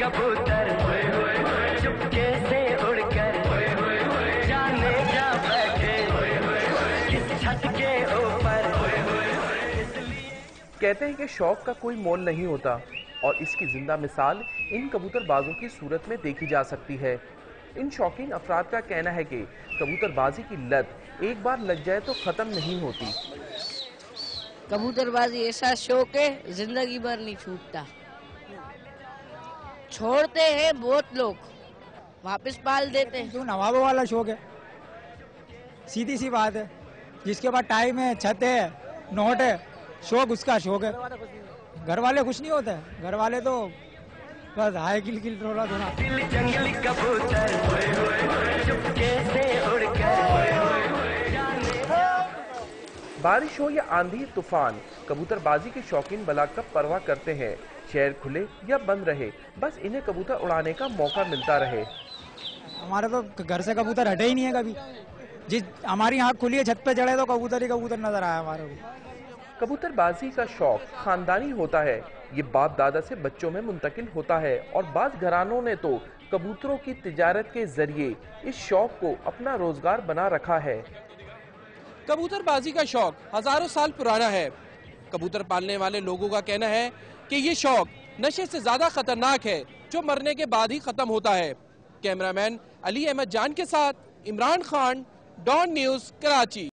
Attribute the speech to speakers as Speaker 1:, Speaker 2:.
Speaker 1: कबूतर चुपके से उड़कर जाने जा बैठे किस छत के ऊपर।
Speaker 2: कहते हैं कि शौक का कोई मोल नहीं होता और इसकी जिंदा मिसाल इन कबूतरबाजों की सूरत में देखी जा सकती है। इन शौकीन अफराद का कहना है कि कबूतरबाजी की लत एक बार लग जाए तो खत्म नहीं होती।
Speaker 3: कबूतरबाजी ऐसा शौक है, जिंदगी भर नहीं छूटता। छोड़ते हैं बहुत लोग, वापस पाल देते हैं।
Speaker 4: जो नवाबों वाला शौक है, सीधी सी बात है। जिसके पास टाइम है, छत है, नोट है, शौक उसका शौक है। घर वाले कुछ नहीं होते, घर वाले तो बस हाय किल रोला धोना।
Speaker 1: जंगली कबूतर चुपके से उड़कर।
Speaker 2: बारिश हो या आंधी तूफान, कबूतरबाजी के शौकीन भला कब परवाह करते हैं। शहर खुले या बंद रहे, बस इन्हें कबूतर उड़ाने का मौका मिलता रहे।
Speaker 4: हमारे तो घर से कबूतर हटे ही नहीं है कभी। जिस हमारी आँख खुली है, छत पे चढ़े तो कबूतर ही कबूतर नजर आया हमारे को।
Speaker 2: कबूतरबाजी का शौक खानदानी होता है, ये बाप दादा से बच्चों में मुंतकिल होता है और बाज़ घरानों ने तो कबूतरों की तिजारत के जरिए इस शौक को अपना रोजगार बना रखा है।
Speaker 5: कबूतरबाजी का शौक हजारों साल पुराना है। कबूतर पालने वाले लोगों का कहना है कि ये शौक नशे से ज्यादा खतरनाक है जो मरने के बाद ही खत्म होता है। कैमरामैन अली अहमद जान के साथ इमरान खान, डॉन न्यूज़, कराची।